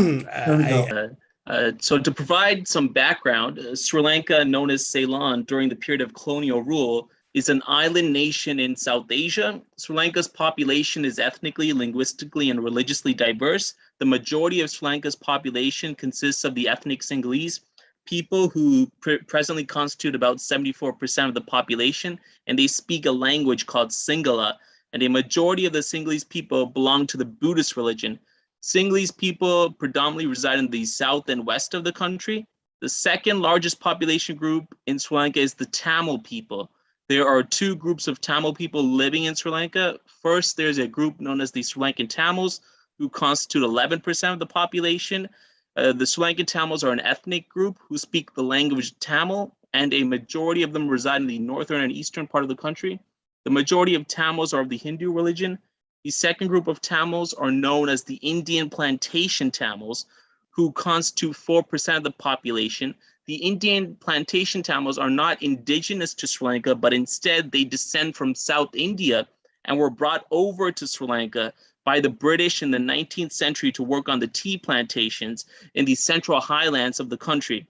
There we go. So to provide some background, Sri Lanka, known as Ceylon during the period of colonial rule, is an island nation in South Asia. Sri Lanka's population is ethnically, linguistically, and religiously diverse. The majority of Sri Lanka's population consists of the ethnic Sinhalese, people who presently constitute about 74% of the population, and they speak a language called Sinhala. And a majority of the Sinhalese people belong to the Buddhist religion. Sinhalese people predominantly reside in the south and west of the country. The second largest population group in Sri Lanka is the Tamil people. There are two groups of Tamil people living in Sri Lanka. First, there's a group known as the Sri Lankan Tamils, who constitute 11% of the population. The Sri Lankan Tamils are an ethnic group who speak the language Tamil, and a majority of them reside in the northern and eastern part of the country. The majority of Tamils are of the Hindu religion. The second group of Tamils are known as the Indian Plantation Tamils, who constitute 4% of the population. The Indian Plantation Tamils are not indigenous to Sri Lanka, but instead they descend from South India and were brought over to Sri Lanka by the British in the 19th century to work on the tea plantations in the central highlands of the country.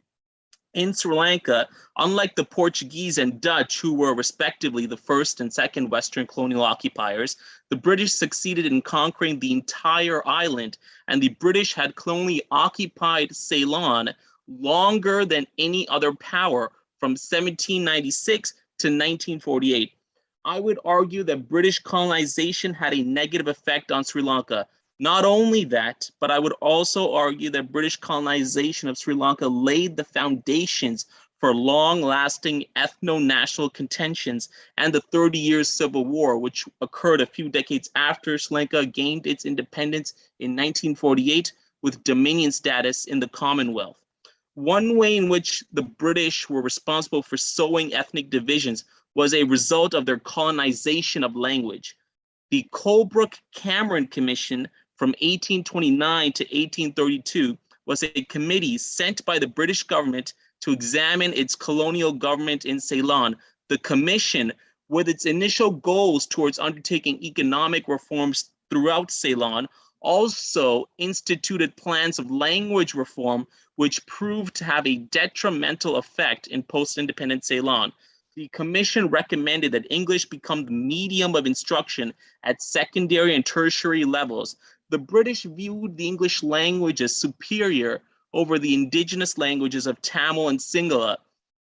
In Sri Lanka, unlike the Portuguese and Dutch, who were respectively the first and second Western colonial occupiers, the British succeeded in conquering the entire island, and the British had colonially occupied Ceylon longer than any other power from 1796 to 1948. I would argue that British colonization had a negative effect on Sri Lanka. Not only that, but I would also argue that British colonization of Sri Lanka laid the foundations for long-lasting ethno-national contentions and the 30 Years' Civil War, which occurred a few decades after Sri Lanka gained its independence in 1948 with dominion status in the Commonwealth. One way in which the British were responsible for sowing ethnic divisions was a result of their colonization of language. The Colebrook Cameron Commission from 1829 to 1832 was a committee sent by the British government to examine its colonial government in Ceylon. The commission, with its initial goals towards undertaking economic reforms throughout Ceylon, also instituted plans of language reform, which proved to have a detrimental effect in post-independent Ceylon. The commission recommended that English become the medium of instruction at secondary and tertiary levels. The British viewed the English language as superior over the indigenous languages of Tamil and Sinhala.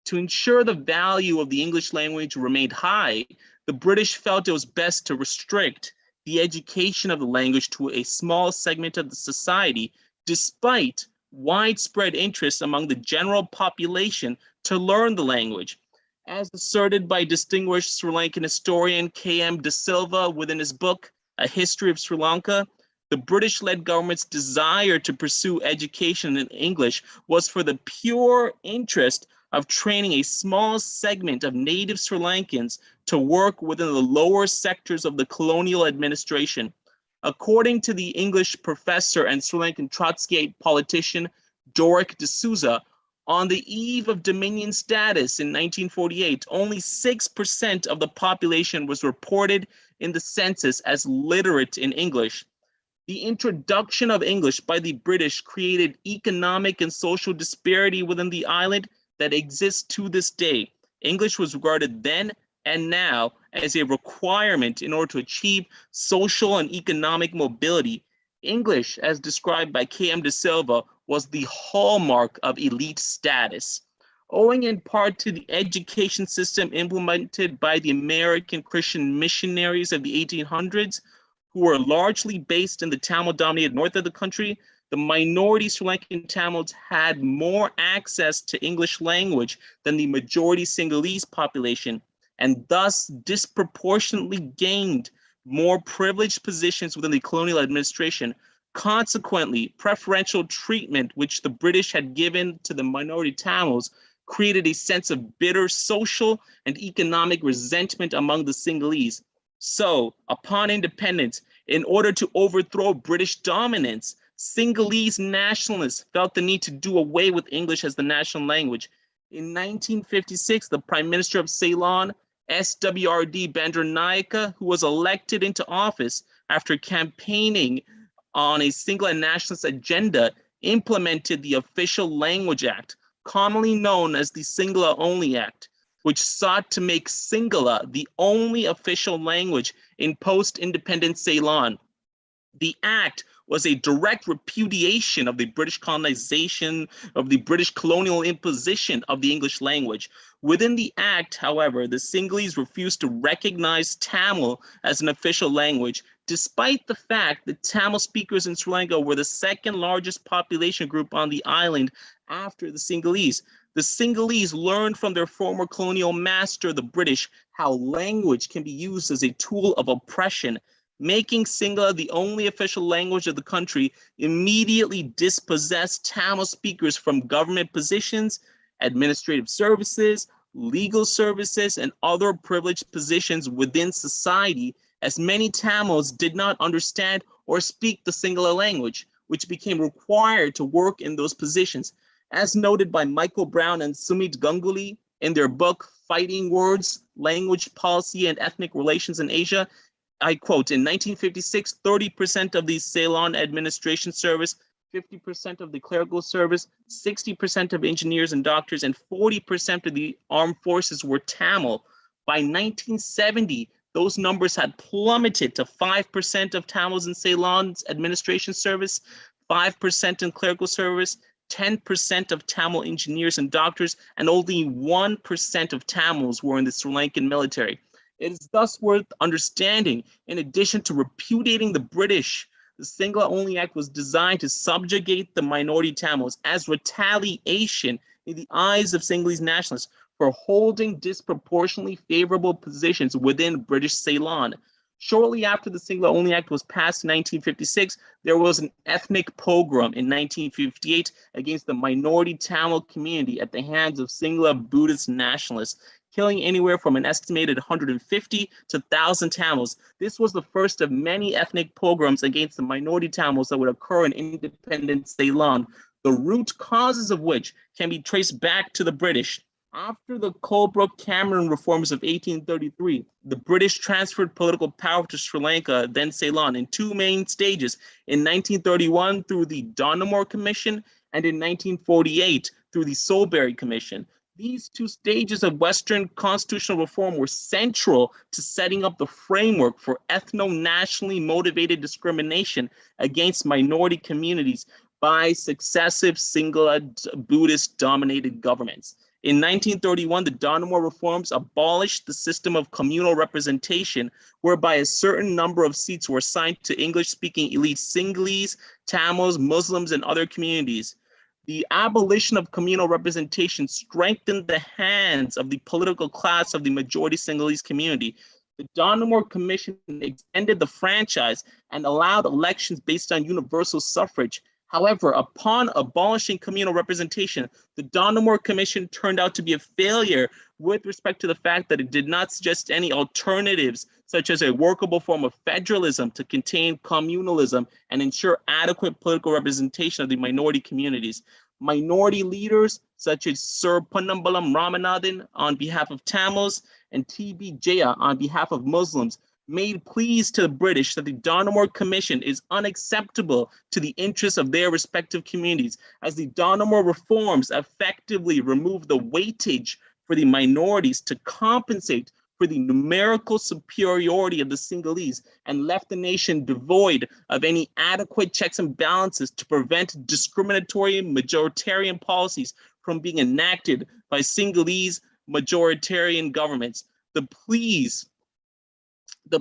To ensure the value of the English language remained high, the British felt it was best to restrict the education of the language to a small segment of the society, despite widespread interest among the general population to learn the language. As asserted by distinguished Sri Lankan historian K.M. De Silva within his book, A History of Sri Lanka, the British-led government's desire to pursue education in English was for the pure interest of training a small segment of native Sri Lankans to work within the lower sectors of the colonial administration. According to the English professor and Sri Lankan Trotskyite politician Doric D'Souza, on the eve of Dominion status in 1948, only 6% of the population was reported in the census as literate in English. The introduction of English by the British created economic and social disparity within the island that exists to this day. English was regarded then and now as a requirement in order to achieve social and economic mobility. English, as described by K.M. De Silva, was the hallmark of elite status. Owing in part to the education system implemented by the American Christian missionaries of the 1800s, who were largely based in the Tamil-dominated north of the country, the minority Sri Lankan Tamils had more access to English language than the majority Sinhalese population, and thus disproportionately gained more privileged positions within the colonial administration. Consequently, preferential treatment which the British had given to the minority Tamils created a sense of bitter social and economic resentment among the Sinhalese. So, upon independence, in order to overthrow British dominance, Sinhalese nationalists felt the need to do away with English as the national language. In 1956, the Prime Minister of Ceylon, SWRD Bandaranaike, who was elected into office after campaigning on a single and nationalist agenda, implemented the Official Language Act, commonly known as the Sinhala Only Act, which sought to make Sinhala the only official language in post-independent Ceylon. The act was a direct repudiation of the British colonization, of the British colonial imposition of the English language. Within the act, however, the Sinhalese refused to recognize Tamil as an official language, despite the fact that Tamil speakers in Sri Lanka were the second largest population group on the island after the Sinhalese. The Sinhalese learned from their former colonial master, the British, how language can be used as a tool of oppression. Making Sinhala the only official language of the country immediately dispossessed Tamil speakers from government positions, administrative services, legal services, and other privileged positions within society, as many Tamils did not understand or speak the Sinhala language, which became required to work in those positions. As noted by Michael Brown and Sumit Ganguly in their book, Fighting Words, Language Policy and Ethnic Relations in Asia, I quote, in 1956, 30% of the Ceylon administration service, 50% of the clerical service, 60% of engineers and doctors, and 40% of the armed forces were Tamil. By 1970, those numbers had plummeted to 5% of Tamils in Ceylon's administration service, 5% in clerical service, 10% of Tamil engineers and doctors, and only 1% of Tamils were in the Sri Lankan military. It is thus worth understanding, in addition to repudiating the British, the Sinhala Only Act was designed to subjugate the minority Tamils as retaliation in the eyes of Sinhalese nationalists for holding disproportionately favorable positions within British Ceylon. Shortly after the Sinhala Only Act was passed in 1956, there was an ethnic pogrom in 1958 against the minority Tamil community at the hands of Sinhala Buddhist nationalists, killing anywhere from an estimated 150 to 1,000 Tamils. This was the first of many ethnic pogroms against the minority Tamils that would occur in independent Ceylon, the root causes of which can be traced back to the British. After the Colebrook Cameron reforms of 1833, the British transferred political power to Sri Lanka, then Ceylon, in two main stages, in 1931 through the Dynamo Commission and in 1948 through the Soulbury Commission. These two stages of Western constitutional reform were central to setting up the framework for ethno-nationally motivated discrimination against minority communities by successive Sinhala Buddhist-dominated governments. In 1931, the Dynamo Reforms abolished the system of communal representation, whereby a certain number of seats were assigned to English-speaking elite Sinhalese, Tamils, Muslims, and other communities. The abolition of communal representation strengthened the hands of the political class of the majority Sinhalese community. The Dynamo Commission extended the franchise and allowed elections based on universal suffrage. However, upon abolishing communal representation, the Dynamo Commission turned out to be a failure with respect to the fact that it did not suggest any alternatives, such as a workable form of federalism to contain communalism and ensure adequate political representation of the minority communities. Minority leaders, such as Sir Ponnambalam Ramanathan on behalf of Tamils and T.B. Jaya on behalf of Muslims, made pleas to the British that the Dynamo Commission is unacceptable to the interests of their respective communities, as the Dynamo Reforms effectively removed the weightage for the minorities to compensate for the numerical superiority of the Sinhalese and left the nation devoid of any adequate checks and balances to prevent discriminatory majoritarian policies from being enacted by Sinhalese majoritarian governments. The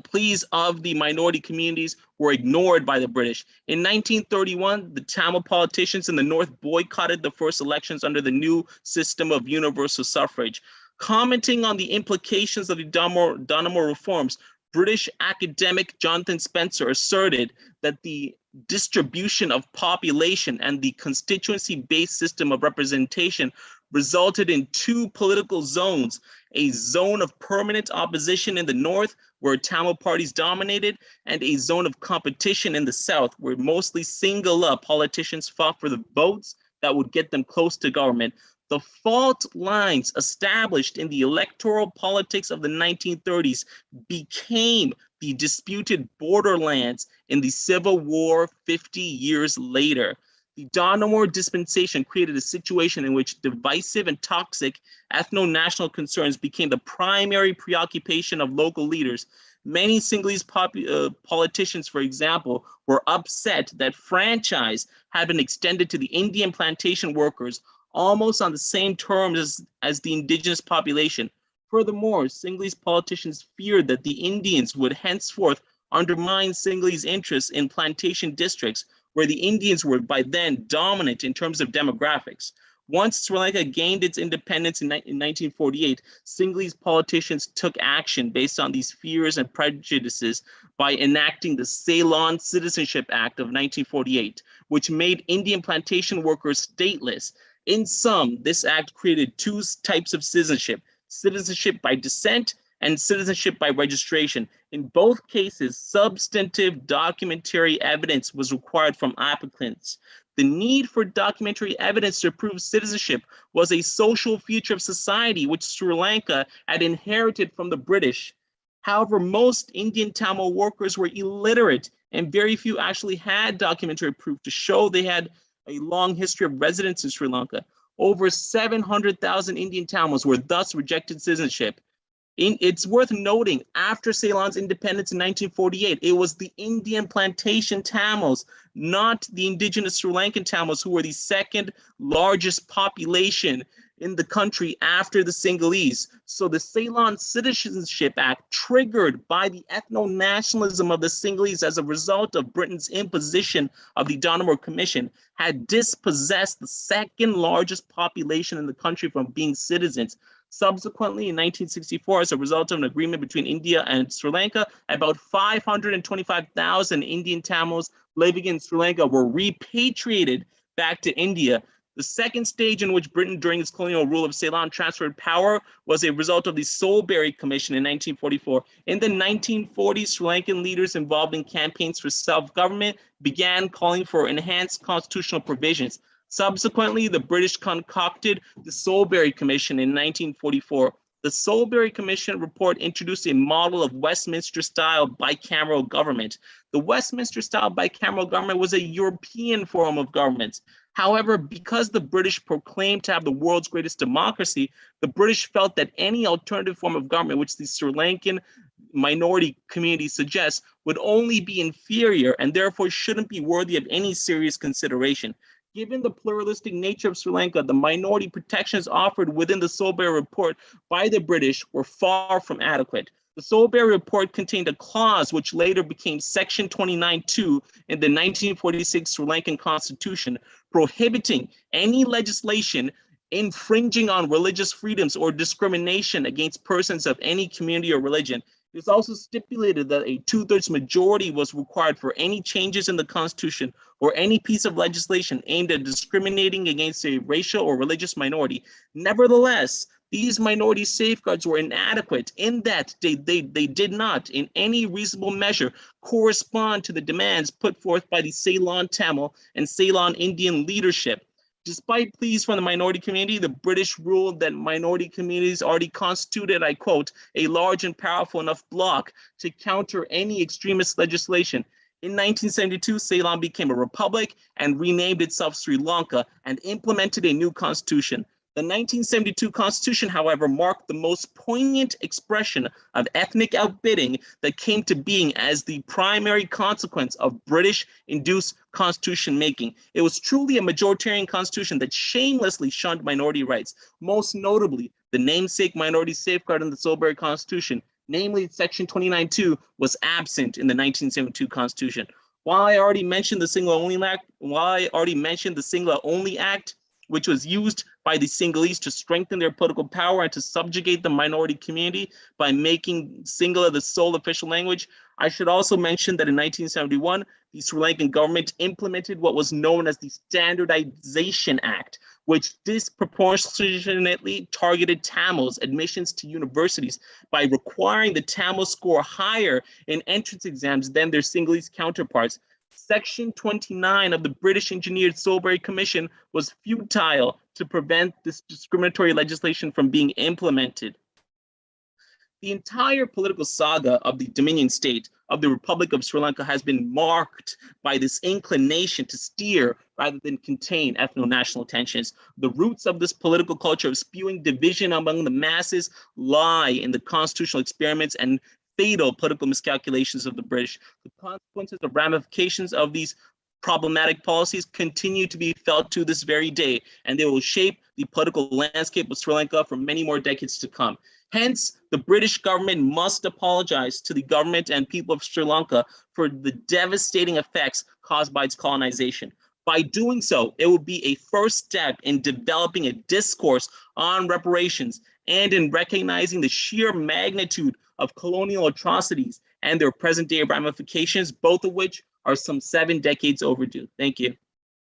pleas of the minority communities were ignored by the British. In 1931, the Tamil politicians in the North boycotted the first elections under the new system of universal suffrage. Commenting on the implications of the Dynamo Reforms, British academic Jonathan Spencer asserted that the distribution of population and the constituency-based system of representation resulted in two political zones, a zone of permanent opposition in the north, where Tamil parties dominated, and a zone of competition in the south, where mostly Sinhala politicians fought for the votes that would get them close to government. The fault lines established in the electoral politics of the 1930s became the disputed borderlands in the Civil War 50 years later. The Dynamo dispensation created a situation in which divisive and toxic ethno-national concerns became the primary preoccupation of local leaders. Many Sinhalese politicians, for example, were upset that franchise had been extended to the Indian plantation workers almost on the same terms as the indigenous population. Furthermore, Sinhalese politicians feared that the Indians would henceforth undermine Sinhalese interests in plantation districts, where the Indians were by then dominant in terms of demographics. Once Sri Lanka gained its independence in 1948, Sinhalese politicians took action based on these fears and prejudices by enacting the Ceylon Citizenship Act of 1948, which made Indian plantation workers stateless. In sum, this act created two types of citizenship: citizenship by descent and citizenship by registration. In both cases, substantive documentary evidence was required from applicants. The need for documentary evidence to prove citizenship was a social feature of society which Sri Lanka had inherited from the British. However, most Indian Tamil workers were illiterate, and very few actually had documentary proof to show they had a long history of residence in Sri Lanka. Over 700,000 Indian Tamils were thus rejected citizenship. It's worth noting, after Ceylon's independence in 1948, it was the Indian plantation Tamils, not the indigenous Sri Lankan Tamils, who were the second largest population in the country after the Sinhalese. So the Ceylon Citizenship Act, triggered by the ethno-nationalism of the Sinhalese as a result of Britain's imposition of the Dynamo Commission, had dispossessed the second largest population in the country from being citizens. Subsequently, in 1964, as a result of an agreement between India and Sri Lanka, about 525,000 Indian Tamils living in Sri Lanka were repatriated back to India. The second stage in which Britain, during its colonial rule of Ceylon, transferred power was a result of the Solberry Commission in 1944. In the 1940s, Sri Lankan leaders involved in campaigns for self-government began calling for enhanced constitutional provisions. Subsequently, the British concocted the Solberry Commission in 1944. The Solberry Commission report introduced a model of Westminster-style bicameral government. The Westminster-style bicameral government was a European form of government. However, because the British proclaimed to have the world's greatest democracy, the British felt that any alternative form of government, which the Sri Lankan minority community suggests, would only be inferior and therefore shouldn't be worthy of any serious consideration. Given the pluralistic nature of Sri Lanka, the minority protections offered within the Solberry report by the British were far from adequate. The Solberry report contained a clause which later became Section 29(2) in the 1946 Sri Lankan Constitution, prohibiting any legislation infringing on religious freedoms or discrimination against persons of any community or religion. It was also stipulated that a two-thirds majority was required for any changes in the Constitution or any piece of legislation aimed at discriminating against a racial or religious minority. Nevertheless, these minority safeguards were inadequate in that they did not, in any reasonable measure, correspond to the demands put forth by the Ceylon Tamil and Ceylon Indian leadership. Despite pleas from the minority community, the British ruled that minority communities already constituted, I quote, a large and powerful enough bloc to counter any extremist legislation. In 1972, Ceylon became a republic and renamed itself Sri Lanka and implemented a new constitution. The 1972 Constitution, however, marked the most poignant expression of ethnic outbidding that came to being as the primary consequence of British-induced constitution making. It was truly a majoritarian constitution that shamelessly shunned minority rights, most notably the namesake minority safeguard in the Solberry Constitution, namely Section 29(2), was absent in the 1972 Constitution. While I already mentioned the Sinhala Only Act, which was used by the Sinhalese to strengthen their political power and to subjugate the minority community by making Sinhala the sole official language, I should also mention that in 1971, the Sri Lankan government implemented what was known as the Standardization Act, which disproportionately targeted Tamils' admissions to universities by requiring the Tamils score higher in entrance exams than their Sinhalese counterparts. Section 29 of the British engineered Solberry Commission was futile to prevent this discriminatory legislation from being implemented. The entire political saga of the Dominion state of the Republic of Sri Lanka has been marked by this inclination to steer rather than contain ethno-national tensions. The roots of this political culture of spewing division among the masses lie in the constitutional experiments and fatal political miscalculations of the British. The consequences or ramifications of these problematic policies continue to be felt to this very day, and they will shape the political landscape of Sri Lanka for many more decades to come. Hence, the British government must apologize to the government and people of Sri Lanka for the devastating effects caused by its colonization. By doing so, it will be a first step in developing a discourse on reparations and in recognizing the sheer magnitude of colonial atrocities and their present day ramifications, both of which are some 7 decades overdue. Thank you.